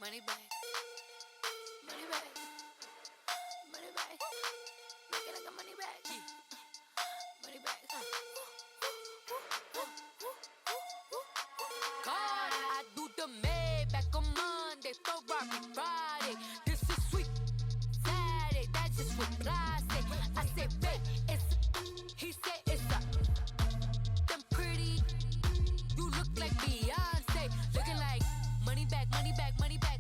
Money back. Money back. Money back. Make it like a money back. Money back. God, I do the Maybach on Monday, Ferrari Friday. This is sweet Saturday, that's just what I say. I say, babe, it's he say it's a them pretty. You look like Beyonce, looking like money back, money back, money back,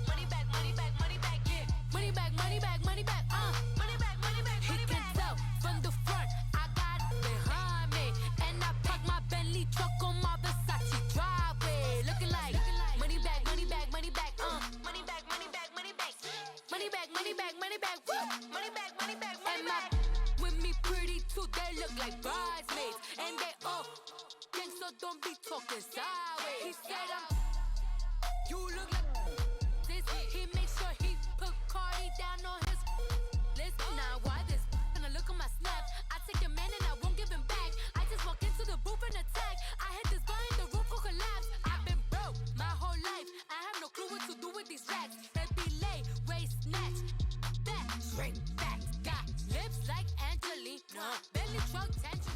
money back, money back, money back, yeah. Money back, money back, money back, money back, money back, money back. He can tell from the front, I got it behind me, and I park my Bentley truck on my Versace driveway, looking like money back, money back, money back, money back, money back, money back, money back, money back, money back, woo, money back, money back, money back. With me pretty too, they look like bridesmaids, and they all think so. Don't be talking sideways. He said you look like this. He makes sure he put Cardi down on his list. Now why this? Gonna look on my snap. I take your man and I won't give him back. I just walk into the booth and attack. I hit this button, the roof will collapse. I've been broke my whole life. I have no clue what to do with these racks. That be lay, waist snatch, back, straight back. Got lips like Angelina, belly truck tangerine.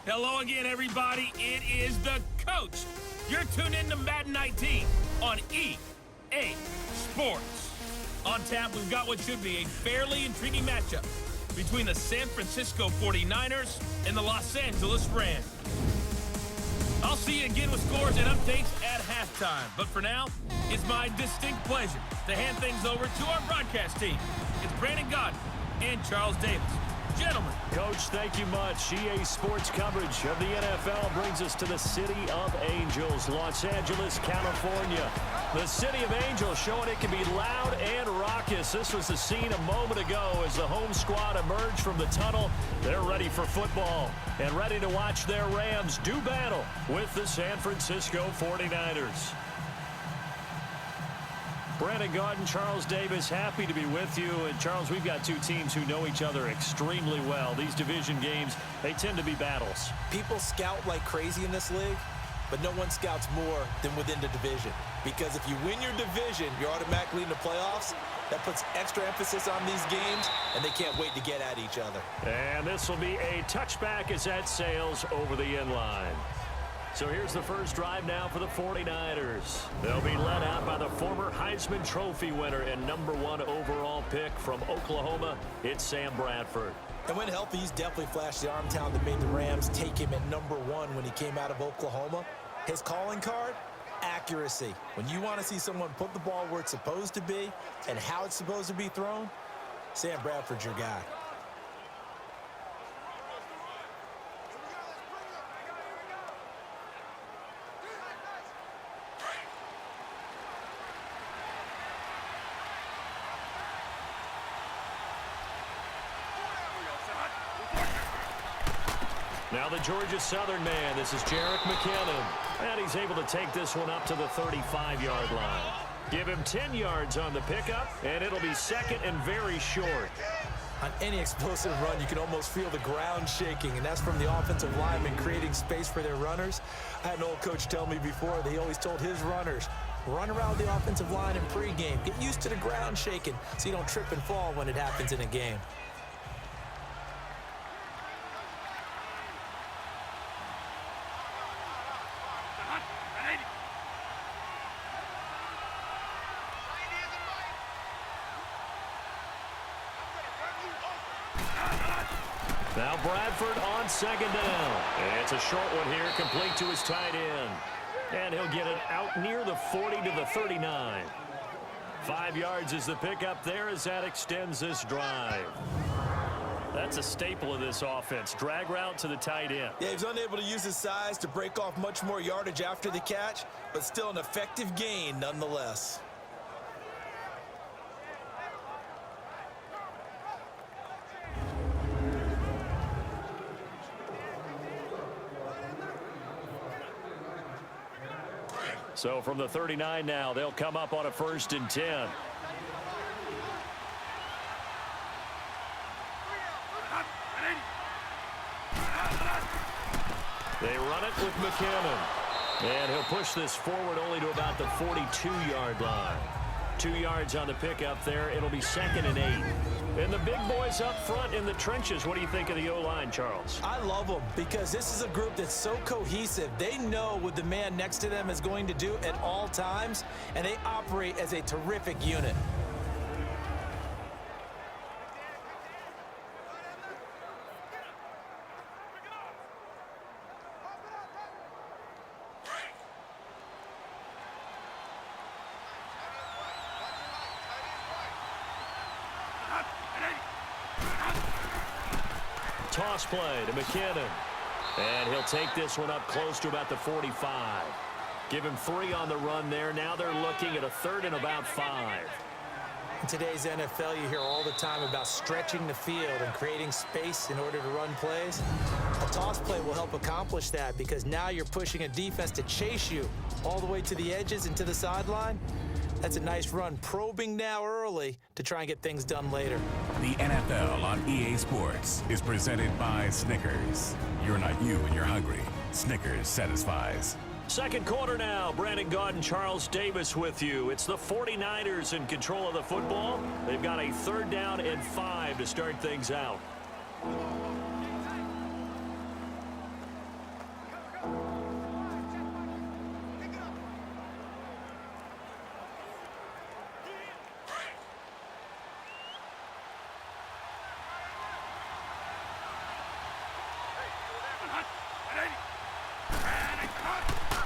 Hello again, everybody. It is the coach. You're tuned in to Madden 19 on EA Sports. On tap, we've got what should be a fairly intriguing matchup between the San Francisco 49ers and the Los Angeles Rams. I'll see you again with scores and updates at halftime. But for now, it's my distinct pleasure to hand things over to our broadcast team. It's Brandon Gaudin and Charles Davis. Gentlemen. Coach, thank you much. EA Sports coverage of the NFL brings us to the City of Angels, Los Angeles, California. The City of Angels showing it can be loud and raucous. This was the scene a moment ago as the home squad emerged from the tunnel. They're ready for football and ready to watch their Rams do battle with the San Francisco 49ers. Brandon Gaudin, Charles Davis, happy to be with you. And Charles, we've got two teams who know each other extremely well. These division games, they tend to be battles. People scout like crazy in this league, but no one scouts more than within the division. Because if you win your division, you're automatically in the playoffs. That puts extra emphasis on these games, and they can't wait to get at each other. And this will be a touchback as that sails over the end line. So here's the first drive now for the 49ers. They'll be led out by the former Heisman Trophy winner and #1 overall pick from Oklahoma. It's Sam Bradford. And when healthy, he's definitely flashed the arm talent that made the Rams take him at #1 when he came out of Oklahoma. His calling card, accuracy. When you want to see someone put the ball where it's supposed to be and how it's supposed to be thrown, Sam Bradford's your guy. Now the Georgia Southern man, this is Jerick McKinnon. And he's able to take this one up to the 35-yard line. Give him 10 yards on the pickup, and it'll be second and very short. On any explosive run, you can almost feel the ground shaking, and that's from the offensive linemen creating space for their runners. I had an old coach tell me before, they always told his runners, run around the offensive line in pregame. Get used to the ground shaking so you don't trip and fall when it happens in a game. Now Bradford on second down. It's a short one here, complete to his tight end. And he'll get it out near the 40 to the 39. 5 yards is the pickup there as that extends this drive. That's a staple of this offense. Drag route to the tight end. Yeah, he's unable to use his size to break off much more yardage after the catch, but still an effective gain nonetheless. So from the 39 now, they'll come up on a 1st and 10. They run it with McKinnon. And he'll push this forward only to about the 42-yard line. 2 yards on the pickup there. It'll be 2nd and 8. And the big boys up front in the trenches. What do you think of the O-line, Charles? I love them because this is a group that's so cohesive. They know what the man next to them is going to do at all times, and they operate as a terrific unit. Toss play to McKinnon. And he'll take this one up close to about the 45. Give him 3 on the run there. Now they're looking at a 3rd and about 5. In today's NFL, you hear all the time about stretching the field and creating space in order to run plays. A toss play will help accomplish that because now you're pushing a defense to chase you all the way to the edges and to the sideline. That's a nice run, probing now early to try and get things done later. The NFL on EA Sports is presented by Snickers. You're not you when you're hungry. Snickers satisfies. Second quarter now. Brandon Gaudin and Charles Davis with you. It's the 49ers in control of the football. They've got a 3rd down and 5 to start things out.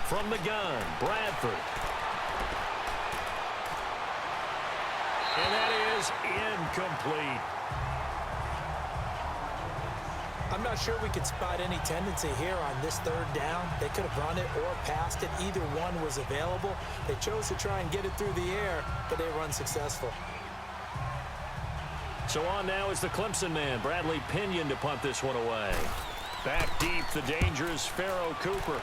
From the gun, Bradford. And that is incomplete. I'm not sure we could spot any tendency here on this 3rd down. They could have run it or passed it. Either one was available. They chose to try and get it through the air, but they were unsuccessful. So on now is the Clemson man, Bradley Pinion, to punt this one away. Back deep, the dangerous Pharoh Cooper.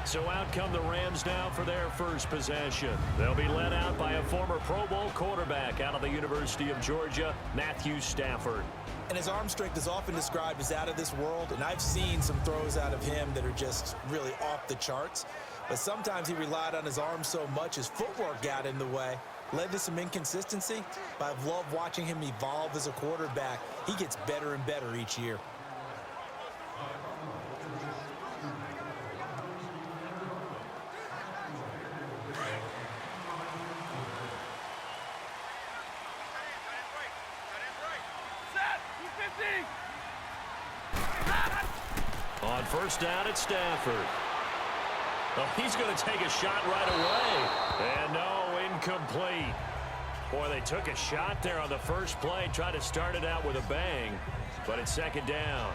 So out come the Rams now for their first possession. They'll be led out by a former Pro Bowl quarterback out of the University of Georgia, Matthew Stafford. And his arm strength is often described as out of this world, and I've seen some throws out of him that are just really off the charts. But sometimes he relied on his arm so much, his footwork got in the way, led to some inconsistency. But I've loved watching him evolve as a quarterback. He gets better and better each year. On first down, it's Stafford. Oh, he's going to take a shot right away. And no, incomplete. Boy, they took a shot there on the first play, tried to start it out with a bang, but it's 2nd down.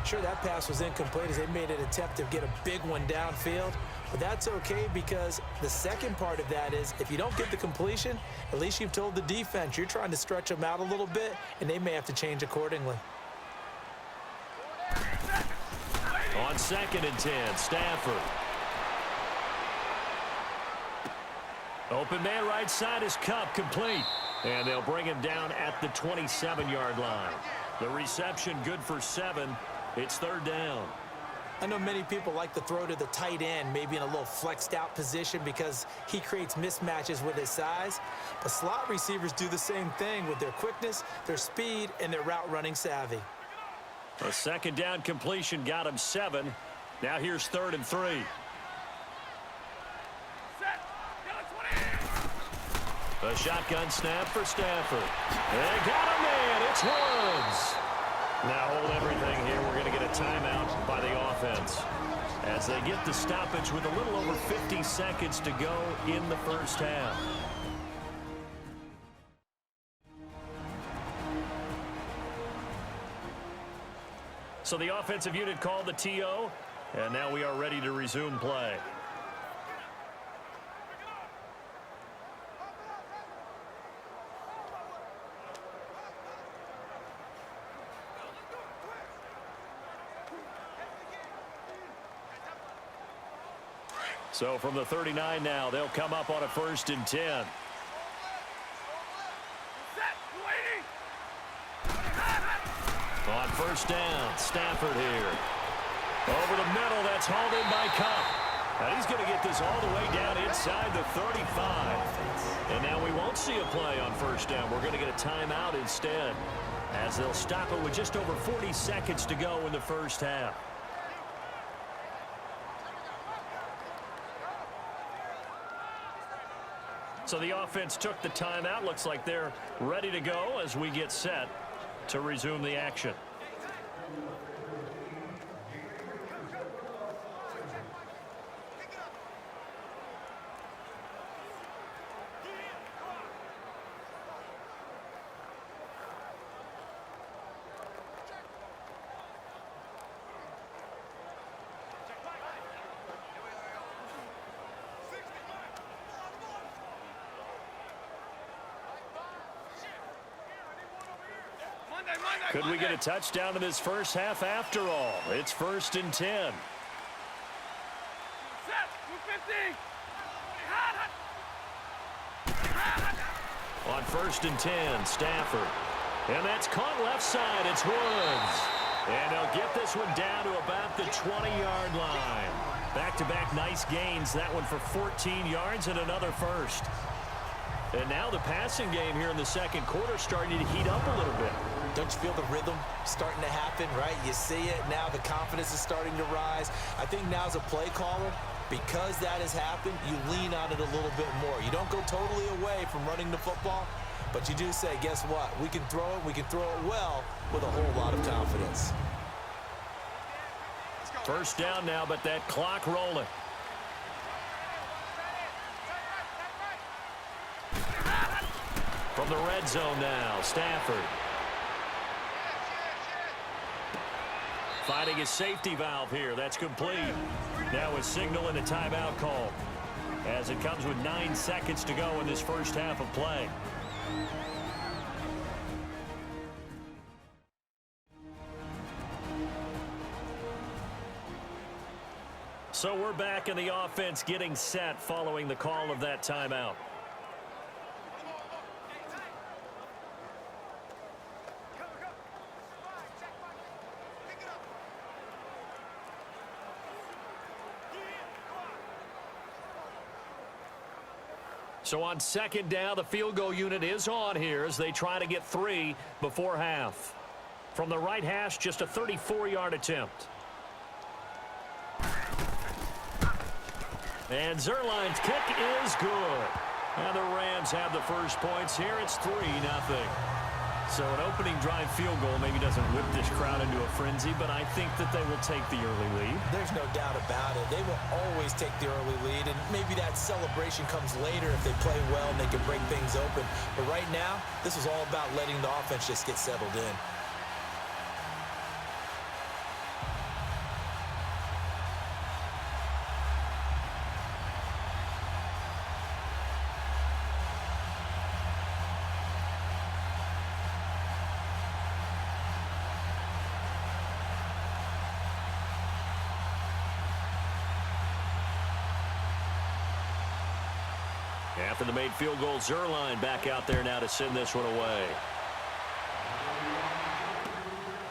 Sure, that pass was incomplete as they made an attempt to get a big one downfield, but that's okay because the second part of that is if you don't get the completion, at least you've told the defense you're trying to stretch them out a little bit, and they may have to change accordingly. On 2nd and 10, Stafford. Open man right side is Kupp, complete. And they'll bring him down at the 27-yard line. The reception good for 7. It's 3rd down. I know many people like to throw to the tight end, maybe in a little flexed out position because he creates mismatches with his size. But slot receivers do the same thing with their quickness, their speed, and their route running savvy. A 2nd down completion got him 7. Now here's 3rd and 3. A shotgun snap for Stafford. They got him in. It's Woods. Now hold everything here. We're going to get a timeout by the offense as they get the stoppage with a little over 50 seconds to go in the first half. So the offensive unit called the TO, and now we are ready to resume play. So from the 39 now, they'll come up on a 1st and 10. On first down, Stafford here. Over the middle, that's hauled in by Kupp. And he's going to get this all the way down inside the 35. And now we won't see a play on first down. We're going to get a timeout instead, as they'll stop it with just over 40 seconds to go in the first half. So the offense took the timeout. Looks like they're ready to go as we get set to resume the action. Could we get a touchdown in this first half after all? It's 1st and 10. On 1st and 10, Stafford. And that's caught left side. It's Woods. And they'll get this one down to about the 20-yard line. Back-to-back nice gains. That one for 14 yards and another first. And now the passing game here in the second quarter starting to heat up a little bit. Don't you feel the rhythm starting to happen, right? You see it now. The confidence is starting to rise. I think now as a play caller, because that has happened, you lean on it a little bit more. You don't go totally away from running the football, but you do say, guess what? We can throw it. We can throw it well with a whole lot of confidence. First down now, but that clock rolling. From the red zone now, Stafford. Finding his safety valve here. That's complete. Now a signal and a timeout call, as it comes with 9 seconds to go in this first half of play. So we're back in the offense getting set following the call of that timeout. So on second down, the field goal unit is on here as they try to get 3 before half. From the right hash, just a 34-yard attempt. And Zuerlein's kick is good. And the Rams have the first points here. It's 3-0. So an opening drive field goal maybe doesn't whip this crowd into a frenzy, but I think that they will take the early lead. There's no doubt about it. They will always take the early lead, and maybe that celebration comes later if they play well and they can break things open. But right now, this is all about letting the offense just get settled in. After the made field goal, Zuerlein back out there now to send this one away.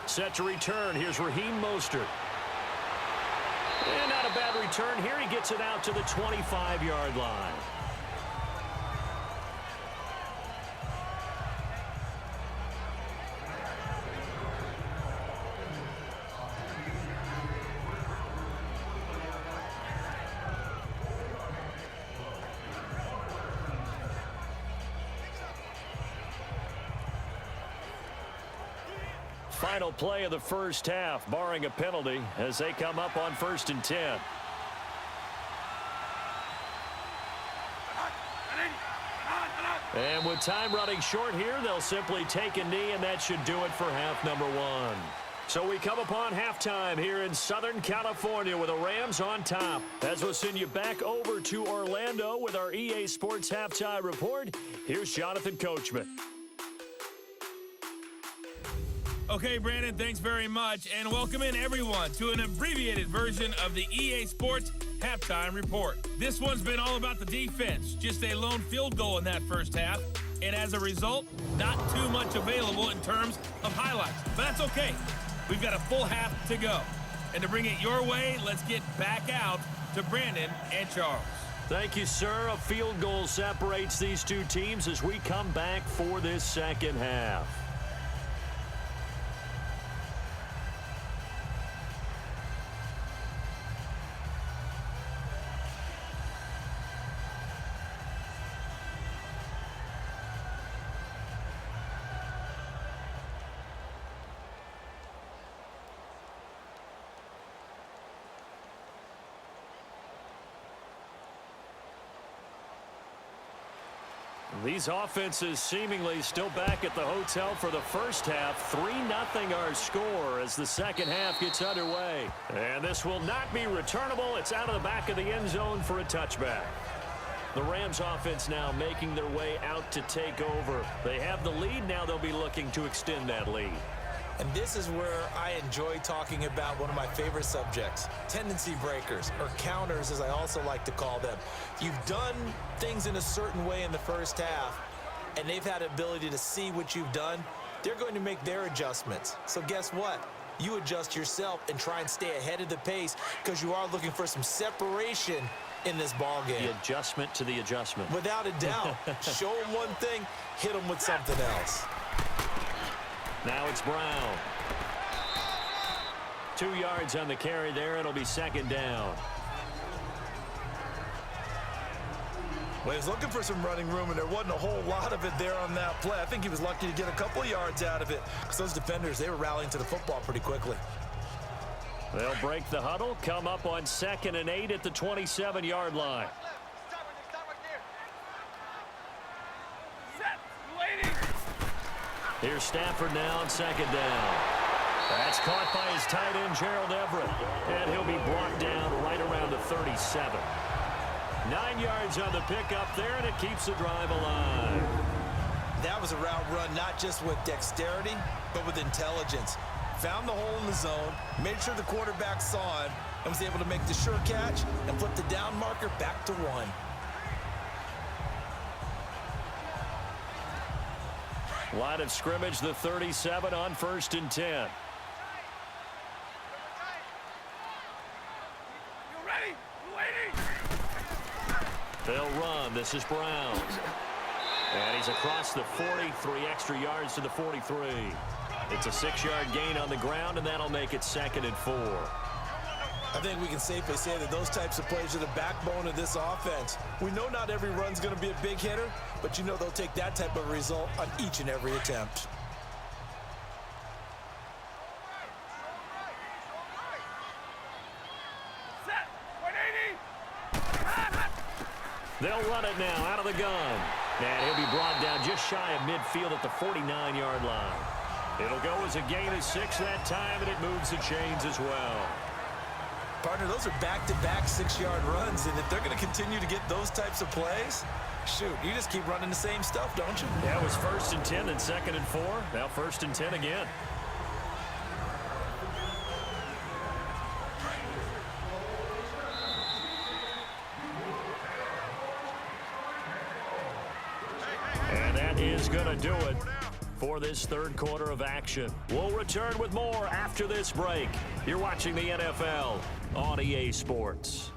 Set to return. Here's Raheem Mostert. And not a bad return here. He gets it out to the 25-yard line. Final play of the first half, barring a penalty, as they come up on 1st and 10. And with time running short here, they'll simply take a knee, and that should do it for half number 1. So we come upon halftime here in Southern California with the Rams on top. As we'll send you back over to Orlando with our EA Sports Halftime Report, here's Jonathan Coachman. Okay, Brandon, thanks very much, and welcome in everyone to an abbreviated version of the EA Sports Halftime Report. This one's been all about the defense. Just a lone field goal in that first half and as a result, not too much available in terms of highlights. But that's okay. We've got a full half to go. And to bring it your way, let's get back out to Brandon and Charles. Thank you, sir. A field goal separates these two teams as we come back for this second half. These offenses seemingly still back at the hotel for the first half. 3-0 our score as the second half gets underway. And this will not be returnable. It's out of the back of the end zone for a touchback. The Rams offense now making their way out to take over. They have the lead. Now they'll be looking to extend that lead. And this is where I enjoy talking about one of my favorite subjects, tendency breakers, or counters as I also like to call them. You've done things in a certain way in the first half, and they've had the ability to see what you've done. They're going to make their adjustments. So guess what? You adjust yourself and try and stay ahead of the pace because you are looking for some separation in this ball game. The adjustment to the adjustment. Without a doubt. Show them one thing, hit them with something else. Now it's Brown. 2 yards on the carry there. It'll be second down. Well, he was looking for some running room, and there wasn't a whole lot of it there on that play. I think he was lucky to get a couple of yards out of it because those defenders, they were rallying to the football pretty quickly. They'll break the huddle, come up on 2nd and 8 at the 27-yard line. Here's Stafford now on second down. That's caught by his tight end, Gerald Everett. And he'll be brought down right around the 37. 9 yards on the pickup there, and it keeps the drive alive. That was a route run not just with dexterity, but with intelligence. Found the hole in the zone, made sure the quarterback saw him, and was able to make the sure catch and flip the down marker back to 1. Line of scrimmage, the 37 on 1st and 10. They'll run. This is Brown. And he's across the 40, 3 extra yards to the 43. It's a 6-yard gain on the ground, and that'll make it 2nd and 4. I think we can safely say that those types of plays are the backbone of this offense. We know not every run's going to be a big hitter, but you know they'll take that type of result on each and every attempt. They'll run it now out of the gun. And he'll be brought down just shy of midfield at the 49-yard line. It'll go as a gain of 6 that time, and it moves the chains as well. Partner, those are back-to-back 6-yard runs, and if they're going to continue to get those types of plays, shoot, you just keep running the same stuff, don't you? Yeah, it was 1st and 10, then 2nd and 4. Now 1st and 10 again. And that is going to do it for this third quarter of action. We'll return with more after this break. You're watching the NFL on EA Sports.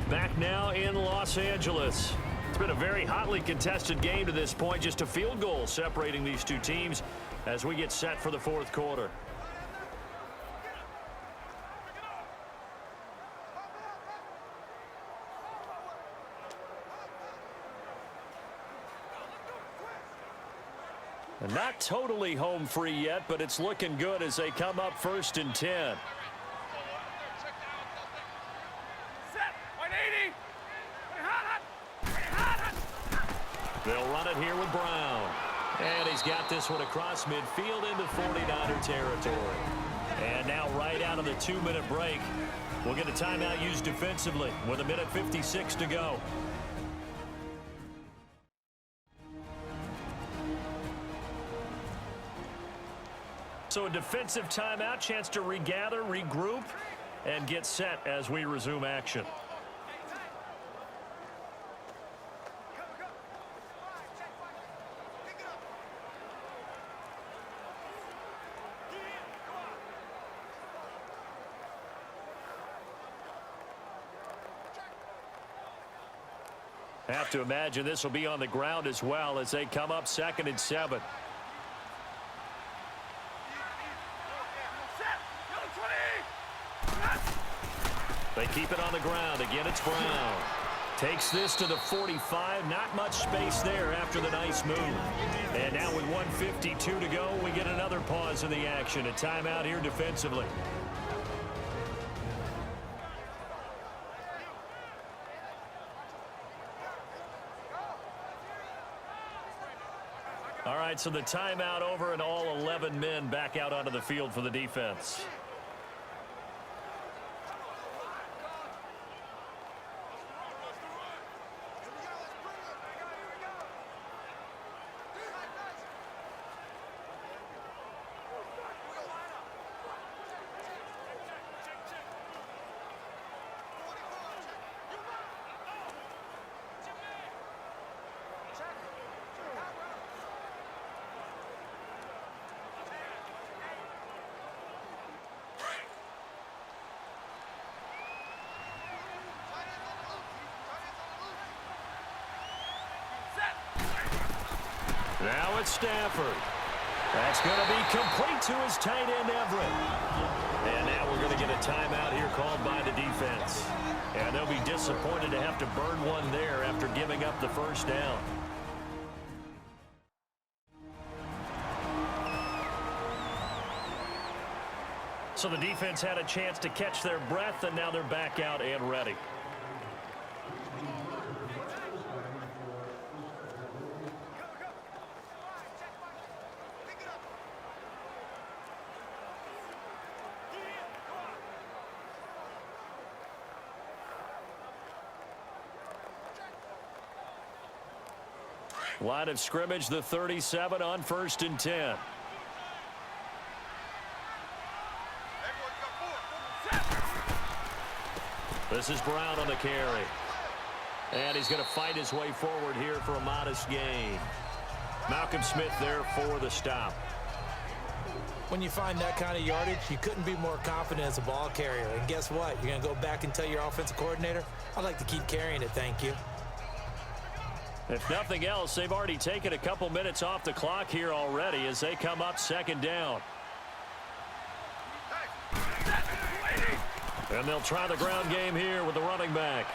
Back now in Los Angeles. It's been a very hotly contested game to this point. Just a field goal separating these two teams as we get set for the fourth quarter. Not totally home free yet, but it's looking good as they come up 1st and 10. They'll run it here with Brown. And he's got this one across midfield into 49er territory. And now right out of the 2-minute break, we'll get a timeout used defensively with 1:56 to go. So a defensive timeout, chance to regather, regroup, and get set as we resume action. Have to imagine this will be on the ground as well as they come up 2nd and 7. They keep it on the ground. Again, it's Brown. Takes this to the 45. Not much space there after the nice move. And now with 1:52 to go, we get another pause in the action. A timeout here defensively. All right, so the timeout over and all 11 men back out onto the field for the defense. Now it's Stafford. That's going to be complete to his tight end, Everett. And now we're going to get a timeout here called by the defense. And they'll be disappointed to have to burn one there after giving up the first down. So the defense had a chance to catch their breath, and now they're back out and ready. Line of scrimmage, the 37 on 1st and 10. This is Brown on the carry. And he's going to fight his way forward here for a modest gain. Malcolm Smith there for the stop. When you find that kind of yardage, you couldn't be more confident as a ball carrier. And guess what? You're going to go back and tell your offensive coordinator, I'd like to keep carrying it, thank you. If nothing else, they've already taken a couple minutes off the clock here already as they come up 2nd down. And they'll try the ground game here with the running back.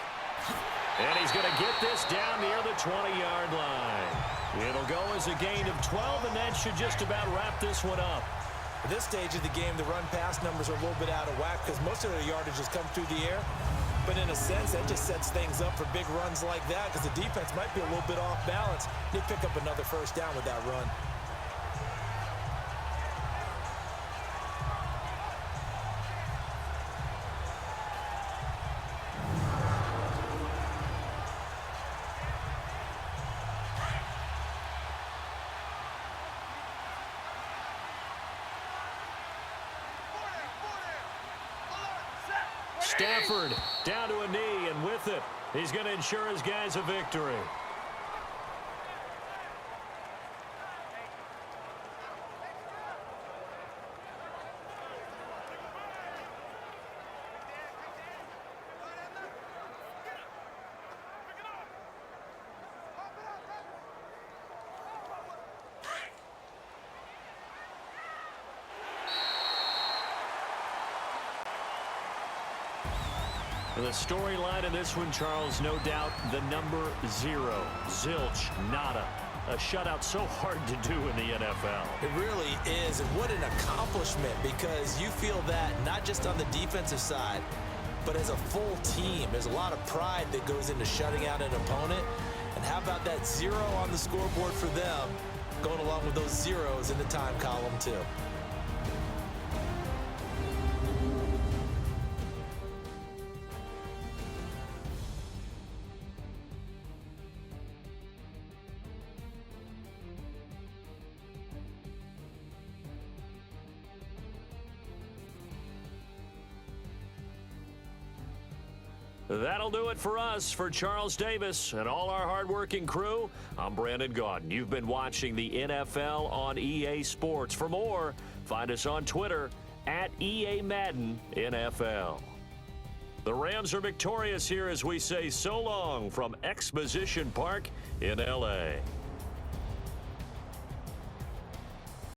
And he's going to get this down near the 20-yard line. It'll go as a gain of 12, and that should just about wrap this one up. At this stage of the game, the run-pass numbers are a little bit out of whack because most of their yardage has come through the air. But in a sense, that just sets things up for big runs like that because the defense might be a little bit off balance. They pick up another first down with that run. Stafford down to a knee, and with it, he's going to ensure his guys a victory. The storyline in this one, Charles, no doubt the number 0, zilch, nada. A shutout so hard to do in the NFL. It really is, and what an accomplishment, because you feel that not just on the defensive side, but as a full team. There's a lot of pride that goes into shutting out an opponent, and how about that 0 on the scoreboard for them, going along with those zeros in the time column too. That'll do it for us. For Charles Davis and all our hardworking crew, I'm Brandon Gaudin. You've been watching the NFL on EA Sports. For more, find us on Twitter @EA Madden NFL. The Rams are victorious here as we say so long from Exposition Park in L.A.